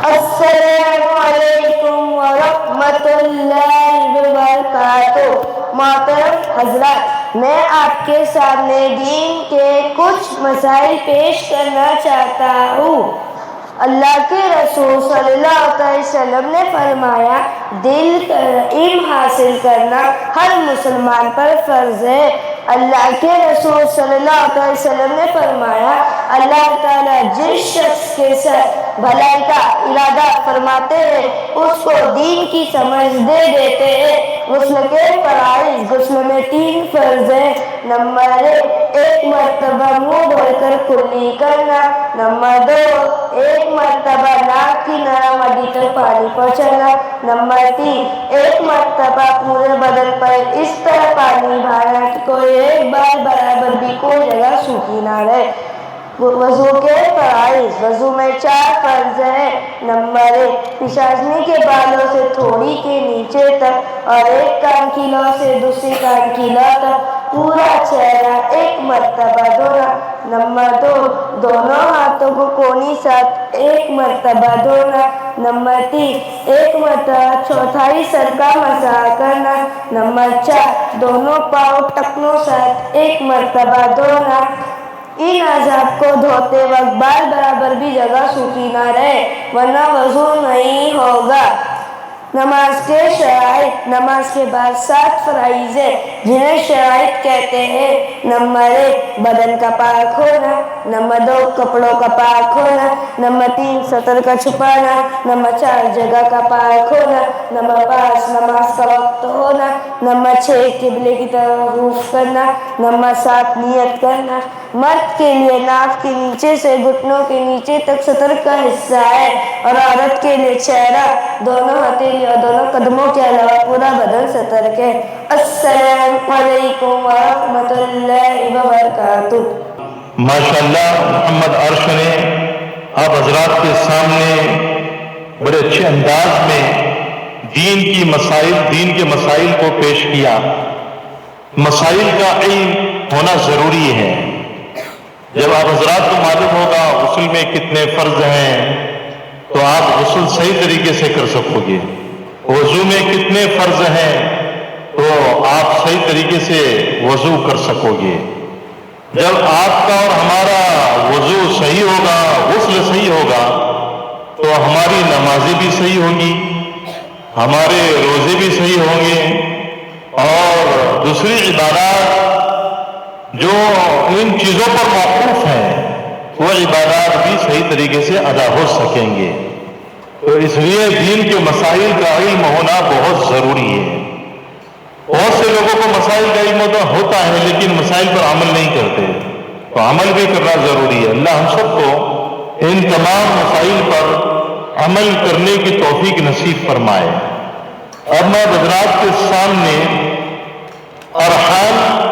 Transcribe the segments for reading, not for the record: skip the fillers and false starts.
السلام علیکم ورحمۃ اللہ وبرکاتہ۔ محترم حضرات، میں آپ کے سامنے دین کے کچھ مسائل پیش کرنا چاہتا ہوں۔ اللہ کے رسول صلی اللہ علیہ وسلم نے فرمایا، دل کا علم حاصل کرنا ہر مسلمان پر فرض ہے۔ اللہ کے رسول صلی اللہ علیہ وسلم نے فرمایا، اللہ تعالیٰ جس شخص کے ساتھ بھلائی کا ارادہ فرماتے ہیں اس کو دین کی سمجھ دے دیتے ہیں۔ غسل کے فرائض، غسل میں 3 فرض ہیں۔ نمبر 1 مرتبہ منہ دھو کر کلی کرنا۔ نمبر 2 1 مرتبہ ناک کی نرم ہڈی تک پانی پہنچانا۔ نمبر 3 1 مرتبہ پورے بدن پر اس طرح پانی بہانا کہ کوئی ایک بار برابر بھی کوئی جگہ سوکھی نہ رہے۔ وضو کے فرائض، وضو میں 4 فرض ہیں۔ نمبر 1 پیشانی کے بالوں سے تھوڑی کے نیچے تک اور ایک کان کی لو سے دوسری کان کی لو تک پورا چہرہ 1 مرتبہ دھونا۔ نمبر 2 دونوں ہاتھوں کو کونی ساتھ 1 مرتبہ دھونا۔ نمبر 3 1 مرتبہ چوتھائی سر کا مسح کرنا۔ نمبر 4 دونوں پاؤں ٹکنوں ساتھ 1 مرتبہ دھونا۔ ان اعضاء کو دھوتے وقت بال برابر بھی جگہ سوکھی نہ رہے ورنہ وضو نہیں ہوگا۔ نماز کے شرائط، نماز کے بعد 7 فرائض ہیں جنہیں شرائط کہتے ہیں۔ نمبر 1 بدن کا پاک ہونا۔ نمبر 2 کپڑوں کا پاک ہونا۔ نمبر 3 سطر کا چھپانا۔ نمبر 4 جگہ کا پاک ہونا۔ نمبر 5 نماز کا وقت ہونا۔ نمبر 6 قبلے کی طرف رخ کرنا۔ نمبر 7 نیت کرنا۔ مرد کے لیے ناف کے نیچے سے گھٹنوں کے نیچے تک سطر کا حصہ ہے اور عورت کے لیے چہرہ، دونوں ہتھیلی اور دونوں قدموں کے علاوہ پورا بدن سطر کے۔ السلام علیکم ورحمۃ اللہ وبرکاتہ۔ ماشاءاللہ محمد عرش نے آپ حضرات کے سامنے بڑے اچھے انداز میں دین کے مسائل کو پیش کیا۔ مسائل کا علم ہونا ضروری ہے۔ جب آپ حضرات کو معلوم ہوگا غسل میں کتنے فرض ہیں تو آپ غسل صحیح طریقے سے کر سکو گے۔ وضو میں کتنے فرض ہیں تو آپ صحیح طریقے سے وضو کر سکو گے۔ جب آپ کا اور ہمارا وضو صحیح ہوگا، غسل صحیح ہوگا تو ہماری نمازیں بھی صحیح ہوگی، ہمارے روزے بھی صحیح ہوں گے اور دوسری عبادات جو ان چیزوں پر موقوف ہیں وہ عبادات بھی صحیح طریقے سے ادا ہو سکیں گے۔ تو اس لیے دین کے مسائل کا علم ہونا بہت ضروری ہے۔ بہت سے لوگوں کو مسائل کا علم ہوتا ہے لیکن مسائل پر عمل نہیں کرتے، تو عمل بھی کرنا ضروری ہے۔ اللہ ہم سب کو ان تمام مسائل پر عمل کرنے کی توفیق نصیب فرمائے۔ اب میں حضرات کے سامنے ارحان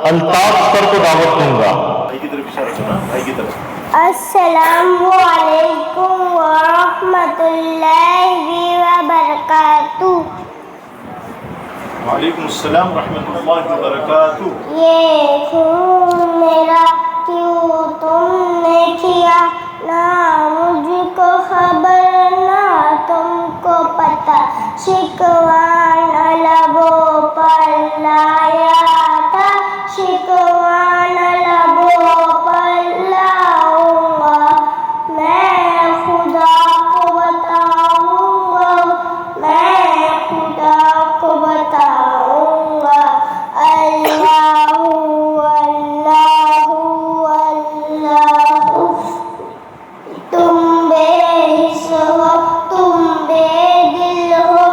الطاف سر کو دعوت دوں گا۔ السلام علیکم ورحمۃ اللہ وبرکاتہ۔ وعلیکم السلام ورحمۃ اللہ وبرکاتہ۔ یہ خون میرا کیوں تم نے کیا، نہ مجھ کو خبر نہ تم کو پتہ، شکوان لبوں پر لایا تھا، شکوان لبوں پر لاؤں گا، میں خدا کو بتاؤں گا، میں خدا کو بتاؤں گا۔ اللہ اللہ اللہ، تم بے حس ہو، تم بے دل ہو،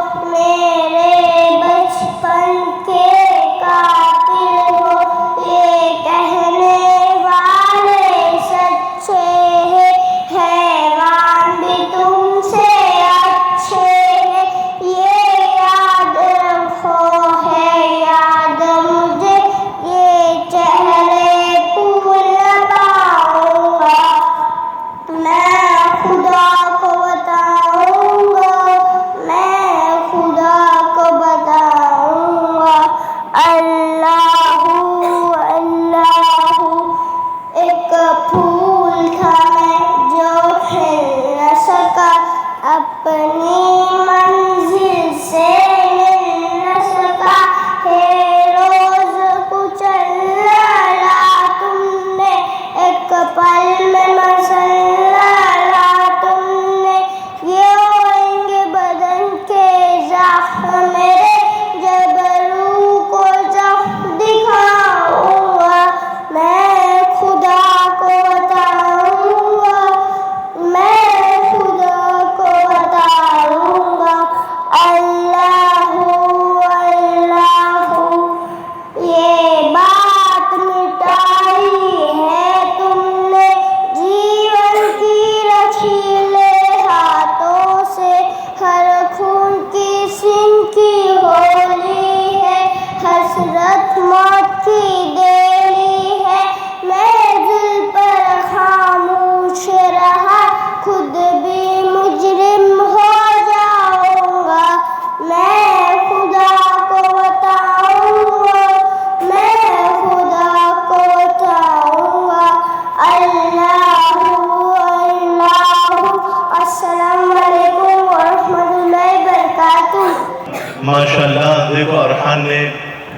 ماشاءاللہ دیکھو ارحان نے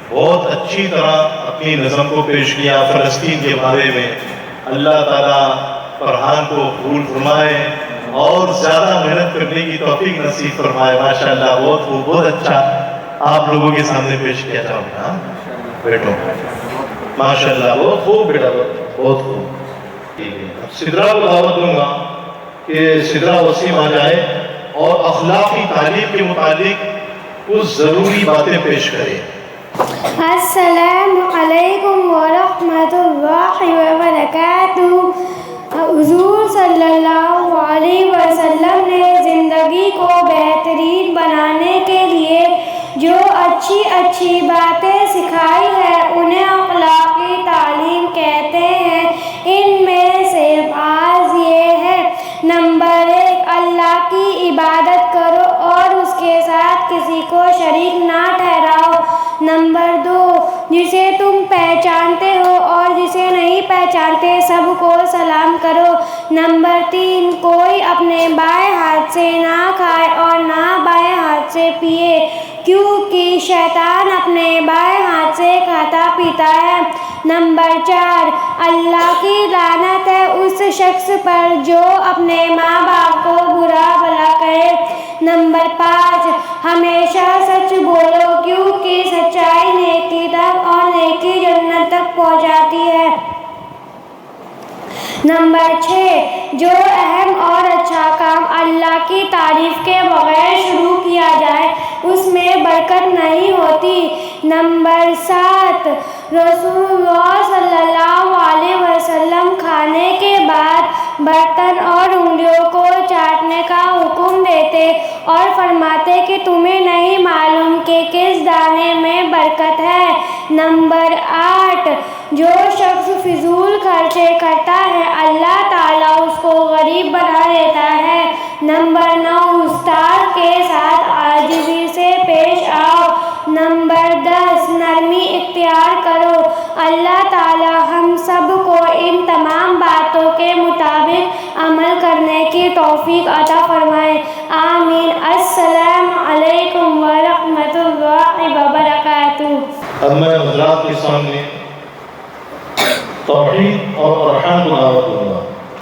بہت اچھی طرح اپنی نظم کو پیش کیا فلسطین کے بارے میں. اللہ تعالیٰ فرحان کو قبول فرمائے اور زیادہ محنت کرنے کی توفیق نصیب فرمائے. ماشاءاللہ بہت خوب، بہت اچھا آپ لوگوں کے سامنے پیش کیا جاؤ. ہاں بیٹھو. ماشاءاللہ بہت خوب بیٹا، بہت خوب. ٹھیک ہے، اب سدرا کو دعوت دوں گا کہ سدرا وسیم آ جائے اور اخلاقی تعلیم کے متعلق کچھ ضروری باتیں پیش کرے. السلام علیکم ورحمۃ اللہ وبرکاتہ. حضور صلی اللہ علیہ وسلم نے زندگی کو بہترین بنانے کے لیے جو اچھی اچھی باتیں سکھائی ہیں انہیں اخلاقی تعلیم کہتے ہیں. ان میں سے بعض یہ ہے: نمبر 1، اللہ کی عبادت کرو اور اس کے ساتھ کسی کو شریک نہ ٹھہراؤ. نمبر 2، جسے تم پہچانتے ہو اور جسے نہیں پہچانتے سب کو سلام کرو. نمبر 3، کوئی اپنے بائیں ہاتھ سے نہ کھائے اور نہ بائیں ہاتھ سے پیے، کیونکہ شیطان اپنے بائیں ہاتھ سے کھاتا پیتا ہے. نمبر 4، اللہ کی لعنت ہے اس شخص پر جو اپنے ماں باپ کو برا بھلا کہے. نمبر 5، ہمیشہ سچ بولو کیونکہ سچائی نیکی تک اور نیکی جنت تک پہنچاتی ہے. نمبر 6، جو اہم اور اچھا کام اللہ کی تعریف کے بغیر شروع کیا جائے اس میں برکت نہیں ہوتی. نمبر 7، رسول اللہ صلی اللہ علیہ وسلم کھانے کے بعد برتن اور انگلیوں کو چاٹنے کا حکم دیتے اور فرماتے کہ تمہیں نہیں معلوم کہ کس دانے میں برکت ہے. نمبر 8، جو شخص فضول خرچے کرتا ہے اللہ تعالیٰ اس کو غریب بنا دیتا ہے. نمبر 9، استاد کے ساتھ عاجزی سے پیش آؤ. نمبر 10، نرمی اختیار کرو. اللہ تعالیٰ ہم سب کو ان تمام باتوں کے مطابق عمل کرنے کی توفیق عطا فرمائے. آمین. السلام علیکم ورحمۃ اللہ وبرکاتہ. اب میں حضرات کے سامنے توحید اور ارحان کو دعوت دوں گا.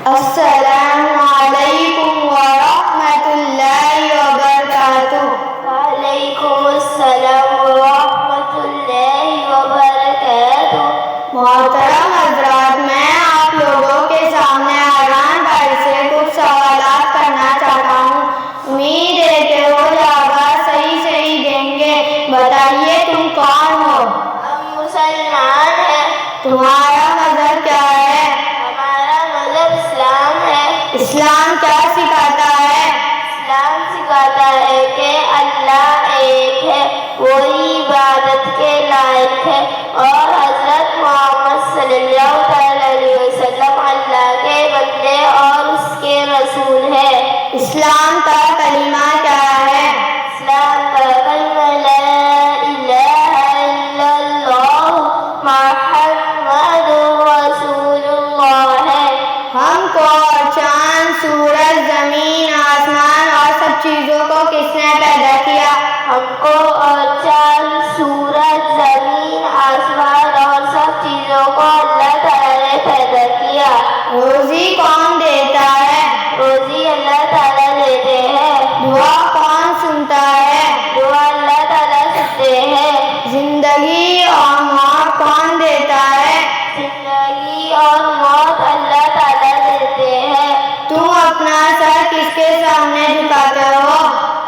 السلام علیکم ورحمۃ اللہ وبرکاتہ. وعلیکم السلام ورحمۃ اللہ وبرکاتہ. محترم حضرات، میں آپ لوگوں کے سامنے ارحان بھائی سے کچھ سوالات کرنا چاہتا ہوں. امید ہے کہ وہ جوابات صحیح دیں گے. بتائیے تم کون ہو؟ ہم مسلمان ہیں. تمہارا مذہب کیا ہے؟ ہمارا مذہب اسلام ہے. اسلام کیا سکھاتا ہے؟ اسلام سکھاتا ہے کہ اللہ ایک ہے، وہی عبادت کے لائق ہے، اور حضرت محمد صلی اللہ علیہ وسلم اللہ کے بندے اور اس کے رسول ہے. اسلام کا کلمہ کیا ہے؟ اسلام کا کلمہ لا الہ الا اللہ محمد رسول اللہ ہے. ہم کو چاند، سورج، زمین، آسمان اور سب چیزوں کو کس نے پیدا کیا؟ ہم کو اور چاند، سورج، زمین، آسمان اور سب چیزوں کو اللہ تعالیٰ نے پیدا کیا. روزی کون دیتا ہے؟ روزی اللہ تعالیٰ دیتے ہیں. دعا کون سنتا ہے؟ دعا اللہ تعالیٰ سنتے ہیں. زندگی اور موت کون دیتا ہے؟ زندگی اور موت اللہ تعالیٰ دیتے ہیں. تم اپنا سر کس کے سامنے جھکاتے ہو؟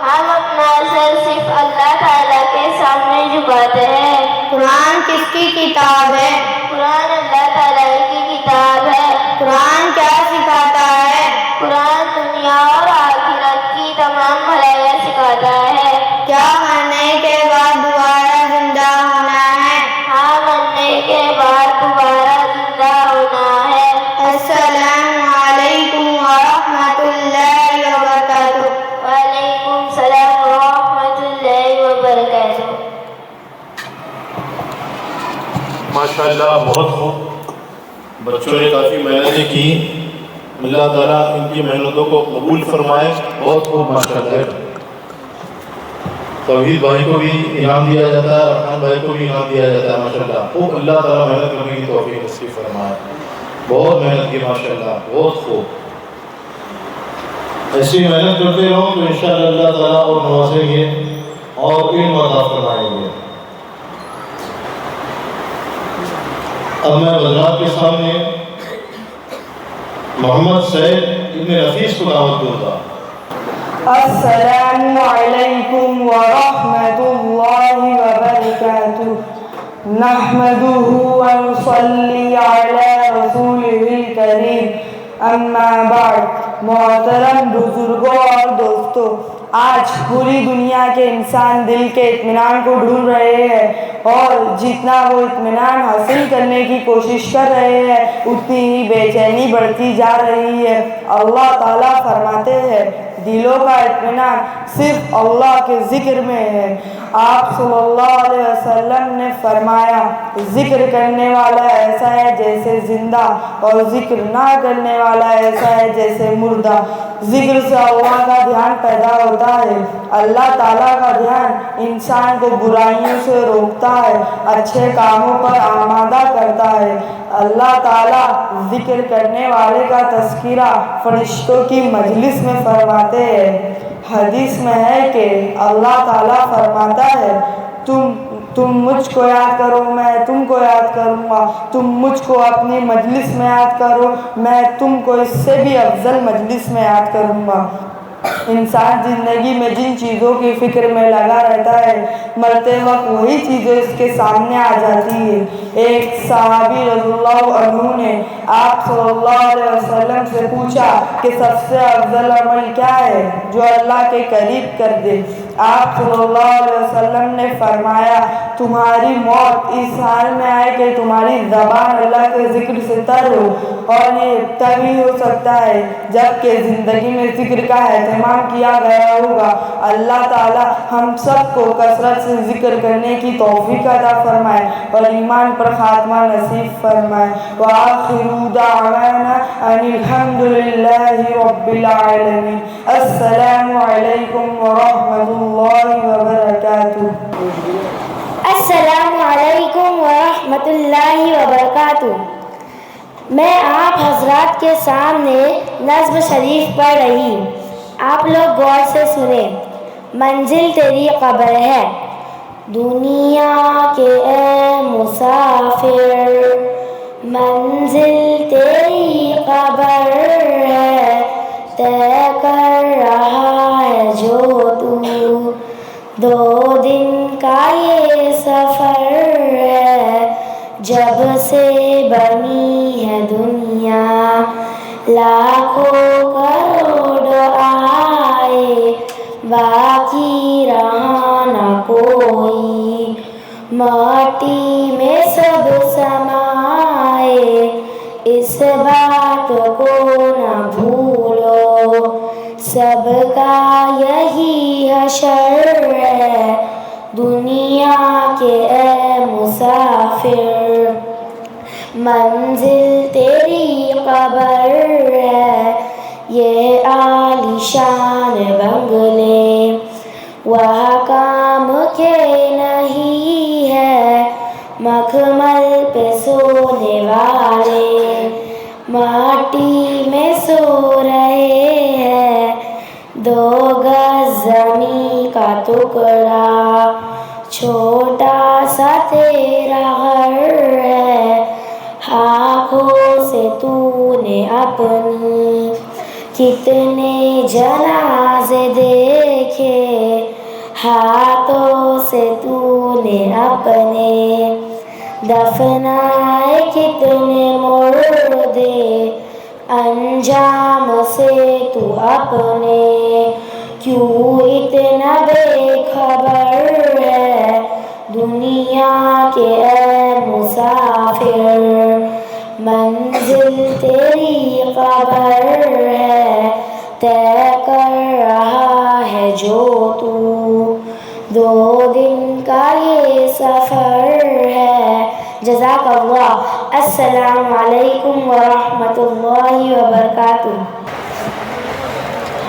ہم اپنا سر صرف اللہ تعالیٰ کے سامنے جھکاتے ہیں. قرآن کس کی کتاب ہے؟ قرآن اللہ تعالیٰ کی کتاب ہے. قرآن کیا سکھاتا ہے؟ قرآن دنیا اور آخرت کی تمام بھلائیاں سکھاتا ہے. کیا مرنے کے بعد دوبارہ زندہ ہونا ہے؟ ہاں، مرنے کے بعد دوبارہ زندہ ہونا ہے. السلام علیکم ورحمۃ اللہ وبرکاتہ. وعلیکم السلام ورحمۃ اللہ وبرکاتہ. ماشاءاللہ بہت خوب. بچوں نے کافی محنتیں کی. اللہ تعالیٰ ان کی محنتوں کو قبول فرمائے. بہت خوب ماشاءاللہ. توحید بھائی کو بھی انعام دیا جاتا ہے، ارحان بھائی کو بھی انعام دیا جاتا ہے ماشاءاللہ. خوب اللہ تعالیٰ محنت کرنے کی توفیق نصیب فرمائے. بہت محنت کی ماشاءاللہ، بہت خوب. ایسی محنت کرتے رہو تو انشاءاللہ اللہ تعالیٰ اور نوازیں گے اور علم عطا فرمائیں گے. اب میں حضرات کے سامنے محمد سعید ابن نفیس کو دعوت دوں گا. السلام علیکم ورحمۃ اللہ وبرکاتہ. نحمده ونصلی علی رسولہ الکریم. اما بعد. محترم بزرگوں اور دوستوں، آج پوری دنیا کے انسان دل کے اطمینان کو ڈھونڈ رہے ہیں، اور جتنا وہ اطمینان حاصل کرنے کی کوشش کر رہے ہیں اتنی ہی بے چینی بڑھتی جا رہی ہے. اللہ تعالیٰ فرماتے ہیں دلوں کا اطمینان صرف اللہ کے ذکر میں ہے. آپ صلی اللہ علیہ وسلم نے فرمایا ذکر کرنے والا ایسا ہے جیسے زندہ، اور ذکر نہ کرنے والا ایسا ہے جیسے مردہ. ذکر سے اللہ کا دھیان پیدا ہوتا ہے. اللہ تعالیٰ کا دھیان انسان کو برائیوں سے روکتا ہے، اچھے کاموں پر آمادہ کرتا ہے. اللہ تعالیٰ ذکر کرنے والے کا تذکرہ فرشتوں کی مجلس میں فرماتے ہیں. حدیث میں ہے کہ اللہ تعالیٰ فرماتا ہے تم مجھ کو یاد کرو میں تم کو یاد کروں گا، تم مجھ کو اپنی مجلس میں یاد کرو میں تم کو اس سے بھی افضل مجلس میں یاد کروں گا. انسان زندگی میں جن چیزوں کی فکر میں لگا رہتا ہے مرتے وقت وہی چیزیں اس کے سامنے آ جاتی ہے. ایک صحابی رضی اللہ عنہ نے آپ صلی اللہ علیہ وسلم سے پوچھا کہ سب سے افضل عمل کیا ہے جو اللہ کے قریب کر دے. آپ صلی اللہ علیہ وسلم نے فرمایا تمہاری موت اس حال میں آئے کہ تمہاری زبان اللہ کے ذکر سے تر ہو، اور یہ تبھی ہو سکتا ہے جب کہ زندگی میں ذکر کا اہتمام کیا گیا ہوگا. اللہ تعالی ہم سب کو کثرت سے ذکر کرنے کی توفیق عطا فرمائے اور ایمان پر خاتمہ نصیب فرمائے. وآخر دعوانا ان الحمد للہ رب العالمین. السلام علیکم ورحمۃ اللہ وبرکاتہ. السلام علیکم ورحمۃ اللہ وبرکاتہ. میں آپ حضرات کے سامنے نظم شریف پڑھ رہی. آپ لوگ غور سے سنیں. منزل تیری قبر ہے دنیا کے اے مسافر، منزل تیری قبر ہے طے کر رہا ہے جو تو، 2 دن کا یہ سفر ہے جب سے بنی ہے دنیا. لاکھوں کروڑ آئے باقی رہا نہ کوئی، ماٹی میں سب سمائے اس بات کو نہ بھولو، سب کا یہی حشر ہے دنیا کے اے مسافر. منزل تیری قبر ہے یہ عالیشان بنگلے، وہاں کام کے نہیں ہے مخمل پہ سونے والے، ماٹی میں سو رہے ہیں 2 گز زمین کا ٹکڑا، چھوٹا سا تیرا گھر ہے آنکھوں سے تو نے اپنی کتنے جنازے دیکھے، ہاتھوں سے تو نے اپنے دفنائے کتنے مردے، انجام سے تو اپنے کیوں اتنا بے خبر ہے دنیا کے اے مسافر. منزل تیری قبر ہے طے کر رہا ہے جو تو، 2 دن کا یہ سفر ہے. جزاک اللہ. السلام علیکم ورحمۃ اللہ وبرکاتہ.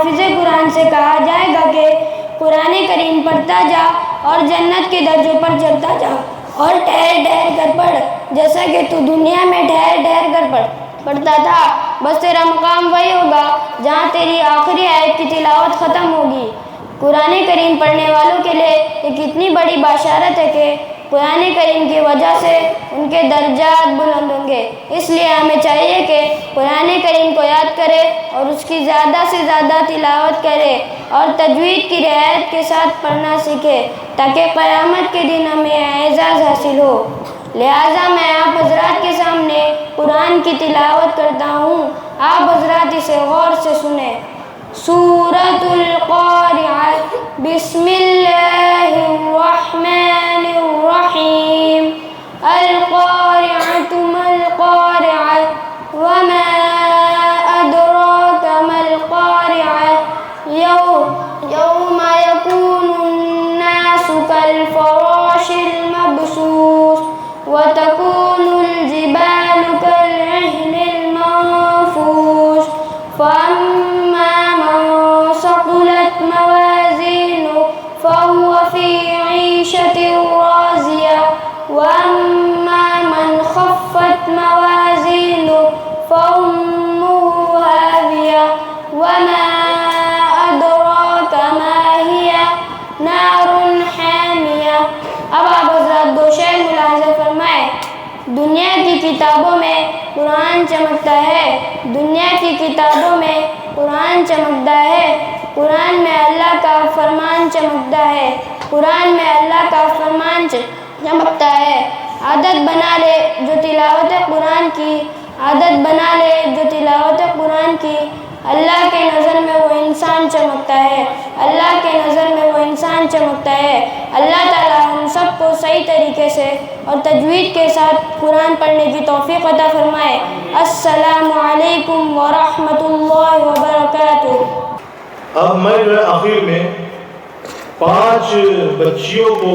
حافظ قرآن سے کہا جائے گا کہ قرآن کریم پڑھتا جا اور جنت کے درجوں پر چلتا جا اور ٹھہر ٹھہر کر پڑھ، جیسا کہ تو دنیا میں ٹھہر ٹھہر کر پڑھتا تھا۔ بس تیرا مقام وہی ہوگا جہاں تیری آخری آیت کی تلاوت ختم ہوگی۔ قرآن کریم پڑھنے والوں کے لیے یہ کتنی بڑی بشارت ہے کہ قرآن کریم کی وجہ سے ان کے درجات بلند ہوں گے۔ اس لیے ہمیں چاہیے کہ قرآن کریم کو یاد کرے اور اس کی زیادہ سے زیادہ تلاوت کرے اور تجوید کی رعایت کے ساتھ پڑھنا سیکھے تاکہ قیامت کے دن ہمیں اعزاز حاصل ہو۔ لہٰذا میں آپ حضرات کے سامنے قرآن کی تلاوت کرتا ہوں، آپ حضرات اسے غور سے سنیں۔ سورۃ القارعہ، بسم اللہ الرحمن الرحیم۔ القارعۃ ما القارعہ وما ادراک ما القارعہ یوم یکون الناس کالفراش المبثوث وتكون الجبال كالعهن المنفوش فأما من ثقلت موازينه فهو في عيشة راضية وأما من خفت موازينه فأمه هاوية وما أدراك ما هي نار حامية۔ اب آپ حضرات دو شعر ملاحظہ فرمائیں۔ دنیا کی کتابوں میں قرآن چمکتا ہے، دنیا کی کتابوں میں قرآن چمکتا ہے، قرآن میں اللہ کا فرمان چمکتا ہے، قرآن میں اللہ کا فرمان چمکتا ہے۔ عادت بنا لے جو تلاوت قرآن کی، عادت بنا لے جو تلاوت قرآن کی، اللہ کے نظر میں وہ انسان چمکتا ہے، اللہ کے نظر میں وہ انسان چمکتا ہے۔ اللہ تعالی ہم سب کو صحیح طریقے سے اور تجوید کے ساتھ قرآن پڑھنے کی توفیق عطا فرمائے۔ السلام علیکم ورحمۃ اللہ وبرکاتہ۔ اب میں آخر میں 5 بچیوں کو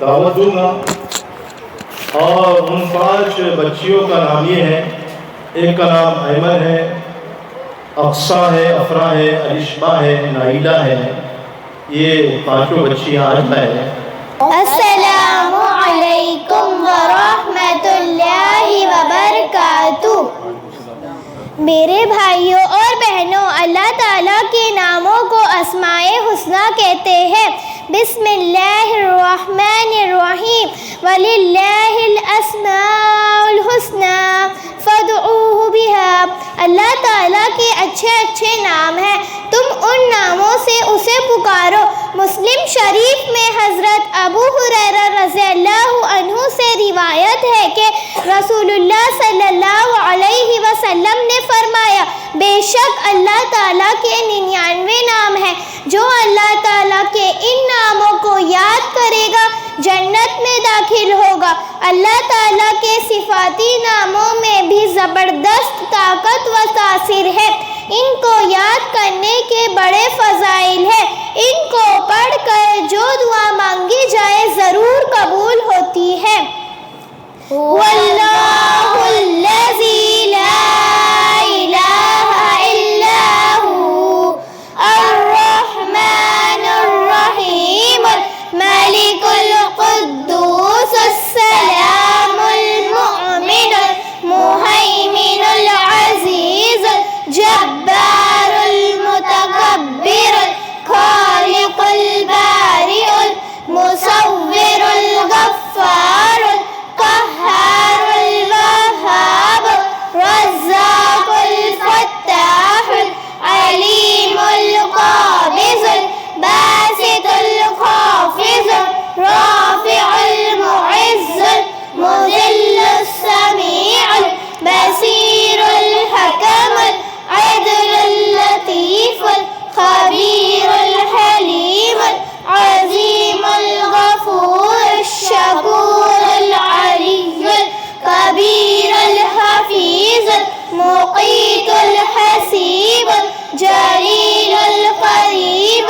دعوت دوں گا اور ان 5 بچیوں کا نام یہ ہے، ایک کا نام ایمن ہے، اقصیٰ ہے، افرا ہے، علیشبہ ہے، نائلہ ہے۔ یہ 5 بچیاں آج ہیں۔ السلام علیکم ورحمۃ اللہ وبرکاتہ۔ میرے بھائیوں اور بہنوں، اللہ تعالیٰ کے ناموں کو اسماء حسنیٰ کہتے ہیں۔ بسم اللہ الرحمن الرحیم۔ وَلِلَّهِ الْأَسْمَاءُ الْحُسْنَىٰ فَادْعُوهُ بِهَا۔ اللہ تعالیٰ کے اچھے اچھے نام ہیں، تم ان ناموں سے اسے پکارو۔ مسلم شریف میں حضرت ابو ہریرہ رضی اللہ عنہ سے روایت ہے کہ رسول اللہ صلی اللہ علیہ وسلم نے فرمایا، بے شک اللہ تعالیٰ کے 99 نام ہیں، جو اللہ تعالیٰ کے ان ناموں کو یاد کرے گا جنت میں داخل ہوگا۔ اللہ تعالیٰ کے صفاتی ناموں میں بھی زبردست طاقت و تاثیر ہے، ان کو یاد کرنے کے بڑے فضائل ہیں، ان کو پڑھ کر جو دعا مانگی جائے ضرور قبول ہوتی ہے۔ واللہ الذی لا الہ الا ہو الرحمن الرحیم الملک القدوس السلام المؤمن المہیمن العزیز الجبار المتکبر الخالق البارئ المصور الغفار القہار الوہاب الرزاق الفتاح العلیم القابض الباسط الخافض الرافع المعز المذل السمیع البصیر الحکم العدل اللطیف الخبیر الحلیم العظیم الغفور الشکور العلی الکبیر الحفیظ المقیت الحسیب الجلیل القریب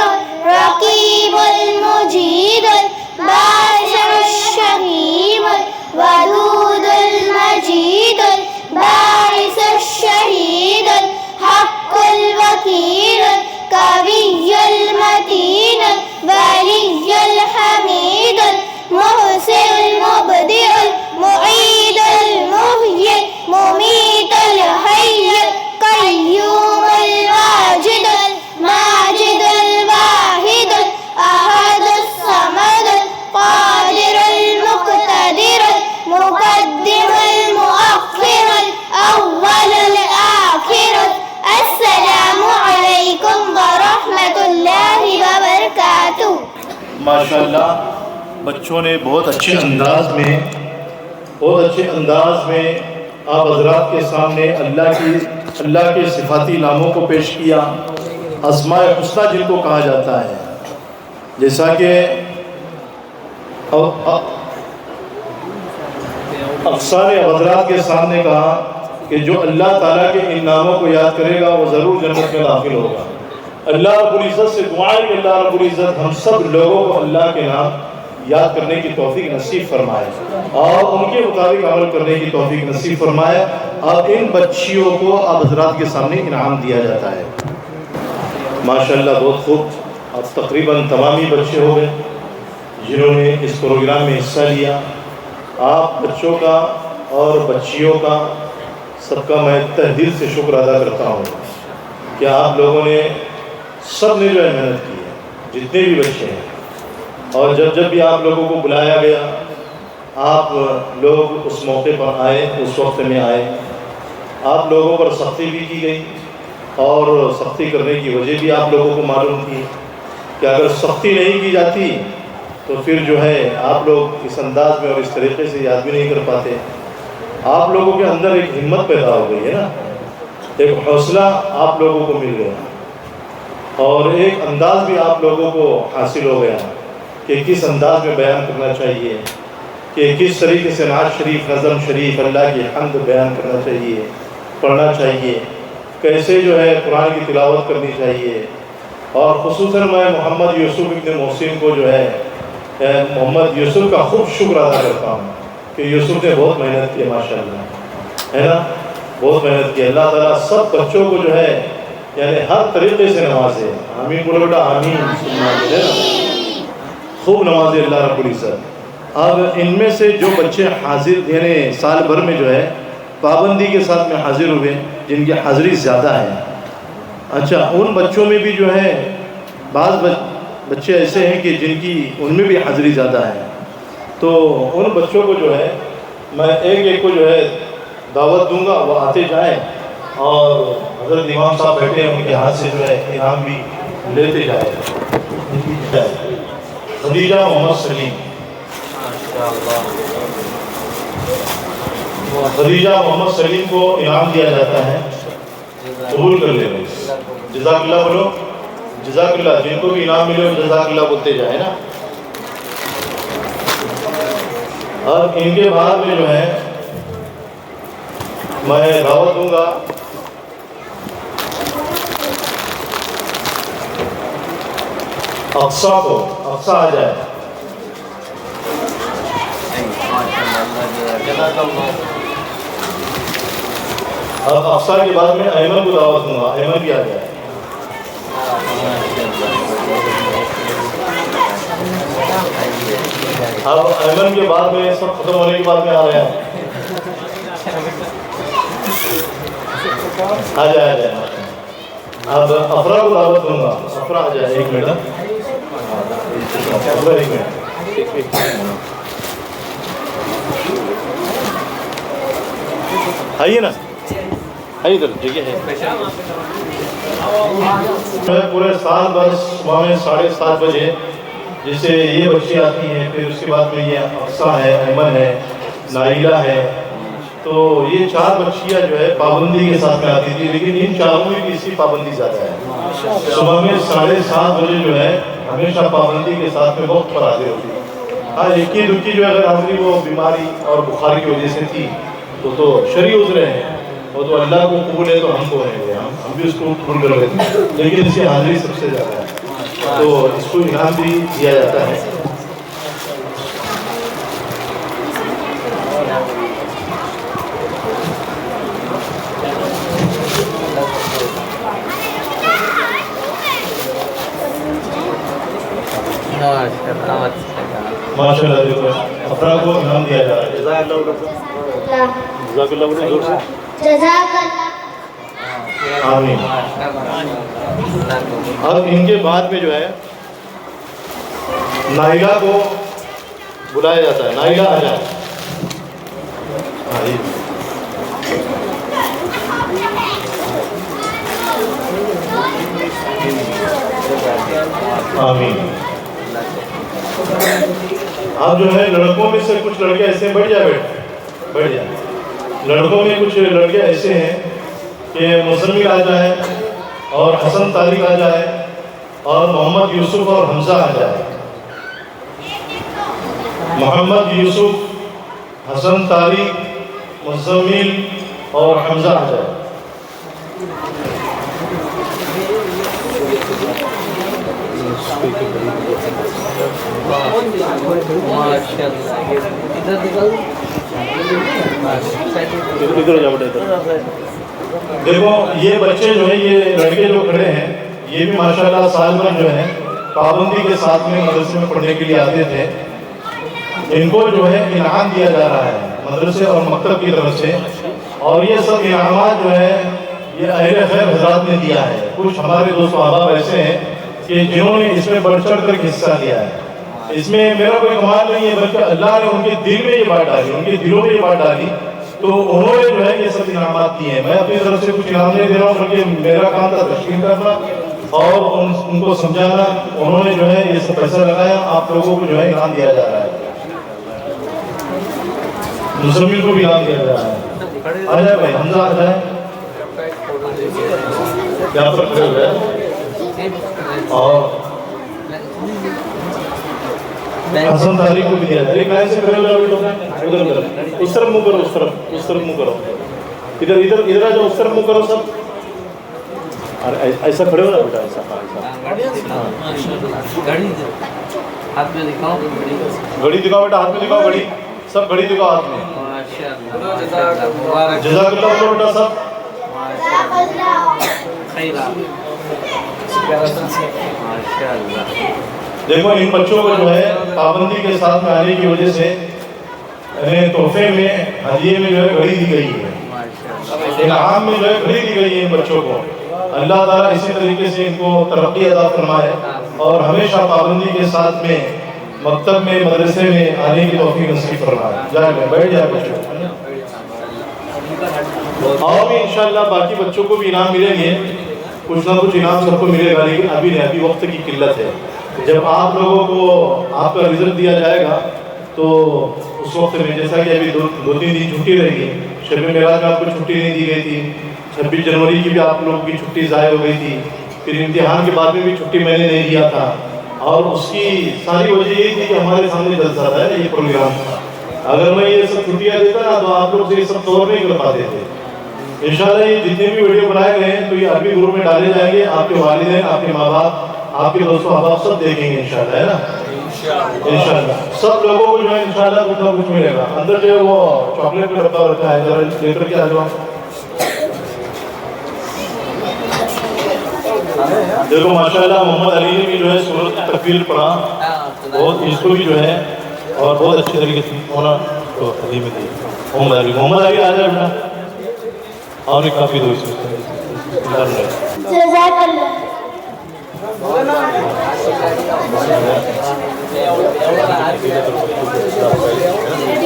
ماشاءاللہ بچوں نے بہت اچھے انداز میں آپ حضرات کے سامنے اللہ کے صفاتی ناموں کو پیش کیا، اسماء حسنی جن کو کہا جاتا ہے، جیسا کہ افسر حضرات کے سامنے کہا کہ جو اللہ تعالیٰ کے ان ناموں کو یاد کرے گا وہ ضرور جنت میں داخل ہوگا۔ اللہ رب العزت سے دعا ہے کہ اللہ رب العزت ہم سب لوگوں کو اللہ کے نام یاد کرنے کی توفیق نصیب فرمائے اور ان کے مطابق عمل کرنے کی توفیق نصیب فرمائے۔ اب ان بچیوں کو آپ حضرات کے سامنے انعام دیا جاتا ہے۔ ماشاءاللہ بہت خوب، اب تقریباً تمام ہی بچے ہو گئے جنہوں نے اس پروگرام میں حصہ لیا۔ آپ بچوں کا اور بچیوں کا سب کا میں تہ دل سے شکر ادا کرتا ہوں کہ آپ لوگوں نے سب نے جو ہے محنت کی ہے، جتنے بھی بچے ہیں، اور جب بھی آپ لوگوں کو بلایا گیا آپ لوگ اس موقع پر آئے، اس وقت میں آئے۔ آپ لوگوں پر سختی بھی کی گئی اور سختی کرنے کی وجہ بھی آپ لوگوں کو معلوم تھی کہ اگر سختی نہیں کی جاتی تو پھر جو ہے آپ لوگ اس انداز میں اور اس طریقے سے یاد بھی نہیں کر پاتے۔ آپ لوگوں کے اندر ایک ہمت پیدا ہو گئی ہے نا، ایک حوصلہ آپ لوگوں کو مل گیا اور ایک انداز بھی آپ لوگوں کو حاصل ہو گیا کہ کس انداز میں بیان کرنا چاہیے، کہ کس طریقے سے نعت شریف، نظم شریف، اللہ کی حمد بیان کرنا چاہیے، پڑھنا چاہیے، کیسے جو ہے قرآن کی تلاوت کرنی چاہیے۔ اور خصوصاً میں محمد یوسف ابن محسن کو جو ہے محمد یوسف کا خوب شکر ادا کرتا ہوں کہ یوسف نے بہت محنت کی ماشاءاللہ، ہے نا، بہت محنت کی۔ اللہ تعالیٰ سب بچوں کو جو ہے یعنی ہر طریقے سے نوازے۔ آمین بولو بیٹا، آمین، ہے نا، خوب نوازے اللہ رب العزت۔ اب ان میں سے جو بچے حاضر یعنی سال بھر میں جو ہے پابندی کے ساتھ میں حاضر ہوئے، جن کی حاضری زیادہ ہے، اچھا ان بچوں میں بھی جو ہے بعض بچے ایسے ہیں کہ جن کی ان میں بھی حاضری زیادہ ہے، تو ان بچوں کو جو ہے میں ایک کو جو ہے دعوت دوں گا، وہ آتے جائیں اور حضرت امام صاحب بیٹھے ہیں ان کے ہاتھ سے جو ہے انعام بھی لیتے جائیں۔ خدیجہ محمد سلیم، خدیجہ محمد سلیم کو انعام دیا جاتا ہے، قبول کر لیں۔ جزاک اللہ بولو، جزاک اللہ، جن کو بھی انعام ملے جزاک اللہ بولتے جائیں نا۔ اور ان کے بعد میں جو ہے میں دعوت دوں گا اقصا کو، اقصا آ جائے۔ اب اقصا کے بعد میں ایمن کو دعوت دوں گا، ایمن بھی آ جائے۔ اب ایمن کے بعد میں سب ختم ہونے کے بعد میں آ رہے ہیں، آ جائے۔ اب افرا کو دعوت دوں گا، افرا آ جائے۔ ایک منٹ، افرا ایک منٹ، آئیے نا، آئیے ادھر جگہ ہے۔ پورے سال بھر صبح میں 7:30 بجے جس سے یہ بچی آتی ہیں، پھر اس کے بعد میں یہ افسا ہے، ایمن ہے، نائلہ ہے، تو یہ 4 بچیاں جو ہے پابندی کے ساتھ میں آتی تھی، لیکن ان 4 میں بھی اس کی پابندی زیادہ ہے۔ صبح میں 7:30 بجے جو ہے ہمیشہ پابندی کے ساتھ میں وقت پر حاضر ہوتی ہے۔ ہاں ایک ہی دکھی جو ہے اگر حاضری وہ بیماری اور بخار کی وجہ سے تھی تو شرعی عذر ہیں، وہ تو اللہ کو قبول ہے تو ہم کو رہیں گے، ہم بھی اس کو قبول کر لیتے ہیں، لیکن اس کی حاضری سب سے زیادہ ہے تو اس کو انعام بھی دیا جاتا ہے۔ ماشاء اللہ دیکھو افراد کو انعام دیا جا رہا ہے۔ جزاک اللہ زور سے جزاک اللہ۔ آمین۔ اب ان کے بعد میں جو ہے نائلہ کو بلایا جاتا ہے، نائلہ آ جائے۔ آمین۔ آپ جو ہے لڑکوں میں سے کچھ لڑکے ایسے بیٹھ جائے لڑکوں میں کچھ لڑکے ایسے ہیں کہ مزمل آ جائے اور حسن طارق آ جائے اور محمد یوسف اور حمزہ آ جائے. محمد یوسف، حسن طارق، مزمل اور حمزہ آ جائے. دیکھو یہ بچے جو ہیں، یہ لڑکے جو کھڑے ہیں، یہ بھی ماشاءاللہ سال بھر جو ہے پابندی کے ساتھ میں مدرسے میں پڑھنے کے لیے آتے تھے. ان کو جو ہے انعام دیا جا رہا ہے مدرسے اور مکتب کی طرف سے، اور یہ سب انعامات جو ہے یہ اہل خیر حضرات نے دیا ہے. کچھ ہمارے دوست و احباب ایسے ہیں کہ جنہوں نے اس میں بڑھ چڑھ کر حصہ لیا ہے. اس میں میرا کوئی کمال نہیں ہے، بلکہ اللہ نے ان کے دل میں یہ بات ڈالی، ان کے دلوں میں یہ بات ڈالی، تو انہوں نے جو ہے یہ سب انعامات دیے ہیں. میں اپنی طرف سے کچھ انعام نہیں دے رہا ہوں، بلکہ میرا کام تھا تشکیل کرنا اور ان کو سمجھانا. انہوں نے جو ہے یہ سب پیسہ لگایا، آپ لوگوں کو جو ہے انعام دیا جا رہا ہے. مزمل کو بھی انعام دیا جا رہا ہے. آ جائے بھائی، حمزہ آ جائے. یہاں پر کھڑے ہوئے اور حسن طارق کو بھی دیا جائے. ایک لائن سے کھڑے ہو جاؤ ادھر ادھر، اس طرف منہ کرو، اس طرف منہ کرو، ادھر آ جاؤ، اس طرف منہ کرو سب. ایسا کھڑے ہو جاؤ بیٹا، ایسا گھڑی دکھاؤ بیٹا، ہاتھ میں دکھاؤ گھڑی، سب گھڑی دکھاؤ ہاتھ میں. جزاک اللہ بولو بیٹا سب. دیکھو ان بچوں کو جو ہے پابندی کے ساتھ میں آنے کی وجہ سے انہیں تحفے میں ہدیے میں جو ہے گھڑی دی گئی ہے، انعام میں جو ہے گھڑی دی گئی ہے ان بچوں کو. اللہ تعالیٰ اسی طریقے سے ان کو ترقی عطا فرمائے اور ہمیشہ پابندی کے ساتھ میں مکتب میں مدرسے میں آنے کی توفیق نصیب فرمائے. جائے بیٹھ جائے بچوں. اور بھی انشاءاللہ باقی بچوں کو بھی انعام ملیں گے، کچھ نہ کچھ انعام سب کو ملے گا، لیکن ابھی وقت کی قلت ہے. جب آپ لوگوں کو آپ کا رزلٹ دیا جائے گا تو اس وقت میں، جیسا کہ ابھی دو تین دن چھٹی رہے گی، شب معراج میں آپ کو چھٹی نہیں دی گئی تھی، 26 جنوری کی بھی آپ لوگوں کی چھٹی ضائع ہو گئی تھی، پھر امتحان کے بعد میں بھی چھٹی میں نے نہیں دیا تھا، اور اس کی ساری وجہ یہ تھی کہ ہمارے سامنے جلسہ تھا، یہ پروگرام تھا. اگر میں یہ سب چھٹیاں دیتا نا تو آپ لوگ سے یہ سب کور نہیں کر پاتے تھے. انشاءاللہ یہ جتنے بھی ویڈیو بنائے گئے ہیں تو یہ عربی گروپ میں ڈالے جائیں گے. آپ کے والدین، آپ کے ماں باپ، آپ کے دوست و احباب سب دیکھیں گے انشاءاللہ، ہے نا. انشاءاللہ سب لوگوں کو جو ہے انشاءاللہ کچھ نہ کچھ ملے گا. اندر جو ہے وہ چاکلیٹ کا ڈبہ رکھا ہے، ذرا لے کر کے آ جاؤ. دیکھو ماشاءاللہ محمد علی نے بھی جو ہے سورۃ تکویر پڑھا، بہت اس کو بھی جو ہے اور بہت اچھے طریقے سے ہونا تو حدیث میں دی. محمد علی آ جائے بیٹا، اور ایک کافی دو اس جزاک اللہ. میں